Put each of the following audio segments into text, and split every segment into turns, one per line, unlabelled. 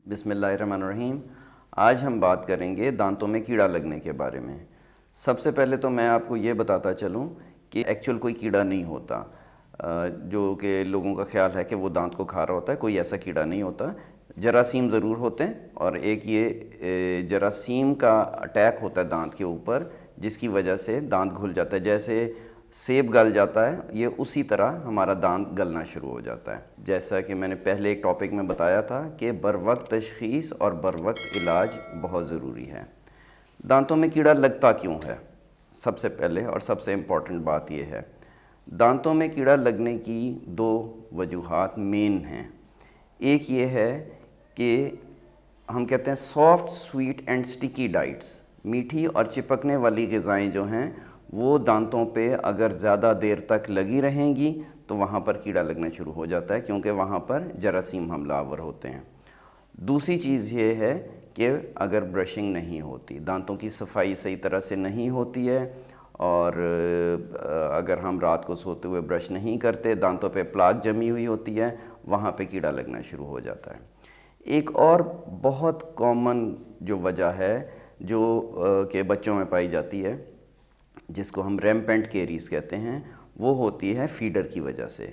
بسم اللہ الرحمن الرحیم۔ آج ہم بات کریں گے دانتوں میں کیڑا لگنے کے بارے میں۔ سب سے پہلے تو میں آپ کو یہ بتاتا چلوں کہ ایکچول کوئی کیڑا نہیں ہوتا جو کہ لوگوں کا خیال ہے کہ وہ دانت کو کھا رہا ہوتا ہے۔ کوئی ایسا کیڑا نہیں ہوتا۔ جراثیم ضرور ہوتے ہیں، اور ایک یہ جراثیم کا اٹیک ہوتا ہے دانت کے اوپر، جس کی وجہ سے دانت گھل جاتا ہے۔ جیسے سیب گل جاتا ہے، یہ اسی طرح ہمارا دانت گلنا شروع ہو جاتا ہے۔ جیسا کہ میں نے پہلے ایک ٹاپک میں بتایا تھا کہ بروقت تشخیص اور بروقت علاج بہت ضروری ہے۔ دانتوں میں کیڑا لگتا کیوں ہے؟ سب سے پہلے اور سب سے امپورٹنٹ بات یہ ہے، دانتوں میں کیڑا لگنے کی دو وجوہات مین ہیں۔ ایک یہ ہے کہ ہم کہتے ہیں soft sweet and sticky diets, میٹھی اور چپکنے والی غذائیں جو ہیں وہ دانتوں پہ اگر زیادہ دیر تک لگی رہیں گی تو وہاں پر کیڑا لگنا شروع ہو جاتا ہے، کیونکہ وہاں پر جراثیم حملہ آور ہوتے ہیں۔ دوسری چیز یہ ہے کہ اگر برشنگ نہیں ہوتی، دانتوں کی صفائی صحیح طرح سے نہیں ہوتی ہے، اور اگر ہم رات کو سوتے ہوئے برش نہیں کرتے، دانتوں پہ پلاک جمی ہوئی ہوتی ہے، وہاں پہ کیڑا لگنا شروع ہو جاتا ہے۔ ایک اور بہت کامن جو وجہ ہے جو کہ بچوں میں پائی جاتی ہے، جس کو ہم ریمپینٹ کیریز کہتے ہیں، وہ ہوتی ہے فیڈر کی وجہ سے۔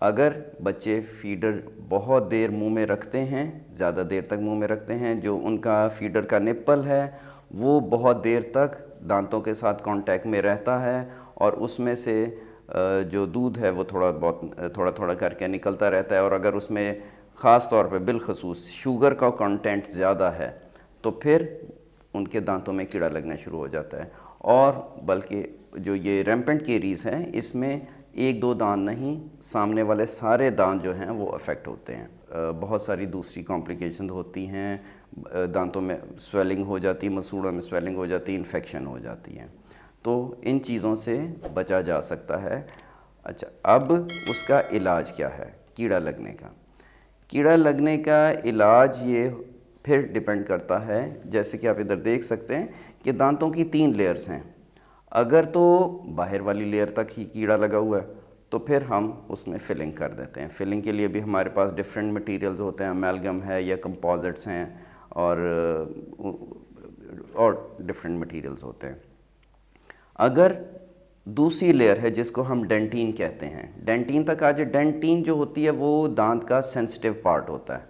اگر بچے فیڈر بہت دیر منہ میں رکھتے ہیں، زیادہ دیر تک منہ میں رکھتے ہیں، جو ان کا فیڈر کا نپل ہے وہ بہت دیر تک دانتوں کے ساتھ کانٹیکٹ میں رہتا ہے، اور اس میں سے جو دودھ ہے وہ تھوڑا تھوڑا کر کے نکلتا رہتا ہے، اور اگر اس میں خاص طور پہ بالخصوص شوگر کا کانٹینٹ زیادہ ہے تو پھر ان کے دانتوں میں کیڑا لگنا شروع ہو جاتا ہے۔ اور بلکہ جو یہ ریمپینٹ کیریز ہیں، اس میں ایک دو دانت نہیں، سامنے والے سارے دانت جو ہیں وہ افیکٹ ہوتے ہیں۔ بہت ساری دوسری کمپلیکیشن ہوتی ہیں، دانتوں میں سویلنگ ہو جاتی ہے، مسوڑوں میں سویلنگ ہو جاتی ہے، انفیکشن ہو جاتی ہے۔ تو ان چیزوں سے بچا جا سکتا ہے۔ اچھا، اب اس کا علاج کیا ہے کیڑا لگنے کا؟ کیڑا لگنے کا علاج یہ پھر ڈیپینڈ کرتا ہے، جیسے کہ آپ ادھر دیکھ سکتے ہیں کہ دانتوں کی 3 لیئرز ہیں۔ اگر تو باہر والی لیئر تک ہی کیڑا لگا ہوا ہے تو پھر ہم اس میں فلنگ کر دیتے ہیں۔ فلنگ کے لیے بھی ہمارے پاس ڈیفرنٹ مٹیریلز ہوتے ہیں، امیلگم ہے یا کمپوزٹس ہیں، اور ڈیفرنٹ مٹیریلز ہوتے ہیں۔ اگر دوسری لیئر ہے جس کو ہم ڈینٹین کہتے ہیں، ڈینٹین تک آ جائے، ڈینٹین جو ہوتی ہے وہ دانت کا سینسٹیو پارٹ ہوتا ہے،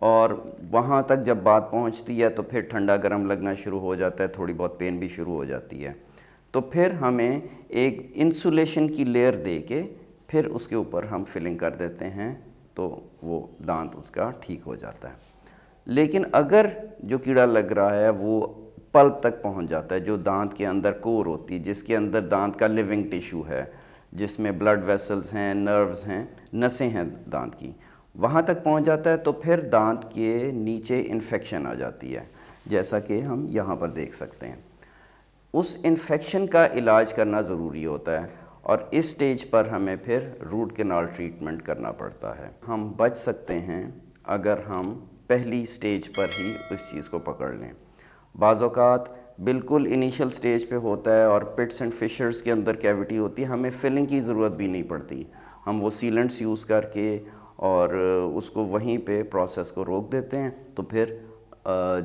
اور وہاں تک جب بات پہنچتی ہے تو پھر ٹھنڈا گرم لگنا شروع ہو جاتا ہے، تھوڑی بہت پین بھی شروع ہو جاتی ہے۔ تو پھر ہمیں ایک انسولیشن کی لیئر دے کے پھر اس کے اوپر ہم فلنگ کر دیتے ہیں، تو وہ دانت اس کا ٹھیک ہو جاتا ہے۔ لیکن اگر جو کیڑا لگ رہا ہے وہ پلپ تک پہنچ جاتا ہے، جو دانت کے اندر کور ہوتی ہے، جس کے اندر دانت کا لیونگ ٹیشو ہے، جس میں بلڈ ویسلز ہیں، نروز ہیں، نسیں ہیں دانت کی، وہاں تک پہنچ جاتا ہے تو پھر دانت کے نیچے انفیکشن آ جاتی ہے، جیسا کہ ہم یہاں پر دیکھ سکتے ہیں۔ اس انفیکشن کا علاج کرنا ضروری ہوتا ہے، اور اس سٹیج پر ہمیں پھر روٹ کینال ٹریٹمنٹ کرنا پڑتا ہے۔ ہم بچ سکتے ہیں اگر ہم پہلی سٹیج پر ہی اس چیز کو پکڑ لیں۔ بعض اوقات بالکل انیشل سٹیج پہ ہوتا ہے اور پٹس اینڈ فشرز کے اندر کیوٹی ہوتی ہے، ہمیں فلنگ کی ضرورت بھی نہیں پڑتی، ہم وہ سیلنٹس یوز کر کے اور اس کو وہیں پہ پروسیس کو روک دیتے ہیں، تو پھر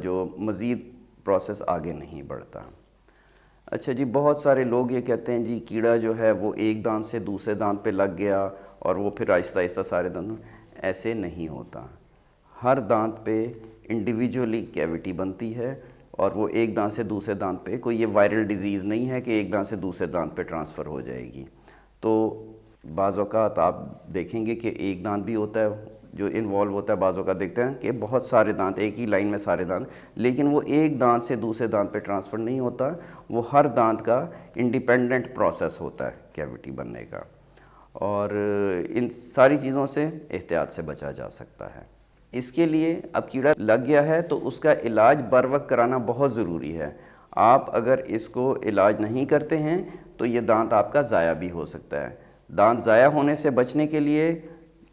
جو مزید پروسیس آگے نہیں بڑھتا۔ اچھا جی، بہت سارے لوگ یہ کہتے ہیں جی کیڑا جو ہے وہ ایک دانت سے دوسرے دانت پہ لگ گیا اور وہ پھر آہستہ آہستہ سارے دانت، ایسے نہیں ہوتا۔ ہر دانت پہ انڈیویجولی کیوٹی بنتی ہے، اور وہ ایک دانت سے دوسرے دانت پہ، کوئی یہ وائرل ڈیزیز نہیں ہے کہ ایک دانت سے دوسرے دانت پہ ٹرانسفر ہو جائے گی۔ تو بعض اوقات آپ دیکھیں گے کہ ایک دانت بھی ہوتا ہے جو انوالو ہوتا ہے، بعض اوقات دیکھتے ہیں کہ بہت سارے دانت، ایک ہی لائن میں سارے دانت، لیکن وہ ایک دانت سے دوسرے دانت پہ ٹرانسفر نہیں ہوتا، وہ ہر دانت کا انڈیپینڈنٹ پروسیس ہوتا ہے کیوٹی بننے کا، اور ان ساری چیزوں سے احتیاط سے بچا جا سکتا ہے۔ اس کے لیے اب کیڑا لگ گیا ہے تو اس کا علاج بر وقت کرانا بہت ضروری ہے۔ آپ اگر اس کو علاج نہیں کرتے ہیں تو یہ دانت آپ کا ضائع بھی ہو سکتا ہے۔ دانت ضائع ہونے سے بچنے کے لیے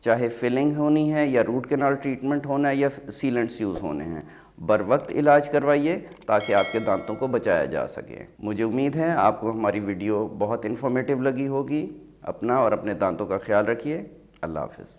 چاہے فلنگ ہونی ہے یا روٹ کینال ٹریٹمنٹ ہونا ہے یا سیلنٹس یوز ہونے ہیں، بر وقت علاج کروائیے تاکہ آپ کے دانتوں کو بچایا جا سکے۔ مجھے امید ہے آپ کو ہماری ویڈیو بہت انفارمیٹیو لگی ہوگی۔ اپنا اور اپنے دانتوں کا خیال رکھیے۔ اللہ حافظ۔